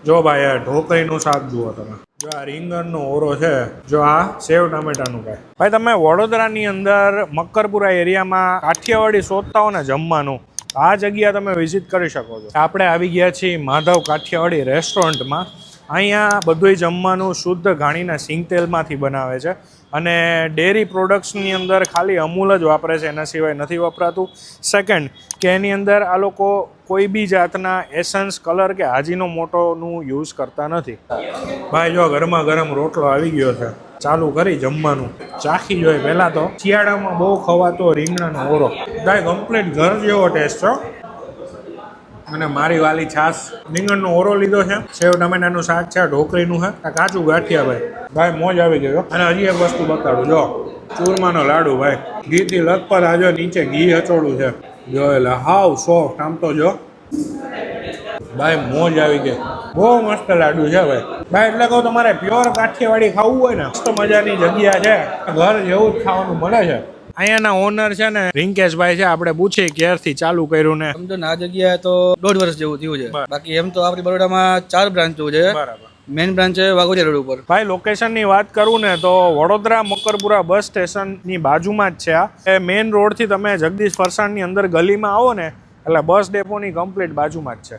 જો ભાઈ આ ઢોકળીનું શાક જુઓ તમે, જો આ રીંગણનો ઓરો છે, જો આ સેવ ટામેટાનું ભાઈ તમે વડોદરાની અંદર મક્કરપુરા એરિયામાં કાઠિયાવાડી શોધતા હો ને જમવાનું, આ જગ્યા તમે વિઝિટ કરી શકો છો. આપણે આવી ગયા છીએ માધવ કાઠિયાવાડી રેસ્ટોરન્ટમાં. અહીંયા બધુંય જમવાનું શુદ્ધ ઘાણીના સિંગતેલમાંથી બનાવે છે અને ડેરી પ્રોડક્ટ્સની અંદર ખાલી અમૂલ જ વાપરે છે, એના સિવાય નથી વપરાતું. સેકન્ડ કે એની અંદર આ લોકો કોઈ બી જાતના એસન્સ, કલર કે હાજીનો મોટોનું યુઝ કરતા નથી. ભાઈ જો ગરમા ગરમ રોટલો આવી ગયો છે, ચાલુ કરી જમવાનું. ચાખી જોઈએ પહેલાં તો. શિયાળામાં બહુ ખવાતો રીંગણાનો ઓરો, ભાઈ કમ્પ્લીટ ઘર જેવો ટેસ્ટ છો. અને મારી વાલી છાશ. રીંગણનો ઓરો લીધો છે, સેવ ટમેટાનું શાક છે, ઢોકળીનું છે, આ કાચું ગાંઠિયા ભાઈ. ભાઈ મોજ આવી ગયો. અને હજી એક વસ્તુ બતાડું, જો ચૂરમાનો લાડુ ભાઈ, ઘીથી લથપથ. આ જો નીચે ઘી હચોડું છે, જો એટલે હાવ સોફ્ટ. આમ તો જો ભાઈ મોજ આવી ગઈ. બહુ મસ્ત લાડુ છે ભાઈ. ભાઈ એટલે કહું તમારે પ્યોર કાઠિયાવાડી ખાવું હોય ને, મસ્ત મજાની જગ્યા છે, ઘર જેવું જ ખાવાનું મળે છે. અહીંયાના ઓનર છે ને રિંકેશભાઈ છે, આપણે પૂછીએ ક્યારથી ચાલુ કર્યું ને. સમજો ને આ જગ્યાએ તો 1.5 વર્ષ જેવું થયું છે. બાકી એમ તો આપણી બરોડામાં 4 બ્રાન્ચો છે. બરાબર. મેઇન બ્રાન્ચ છે વાઘોડિયા રોડ ઉપર. ભાઈ લોકેશનની વાત કરું ને તો વડોદરા મક્કરપુરા બસ સ્ટેશનની બાજુમાં જ છે આ. એ મેઇન રોડથી તમે જગદીશ ફરસાણની અંદર ગલીમાં આવો ને એટલે બસ ડેપોની કમ્પ્લીટ બાજુમાં જ છે.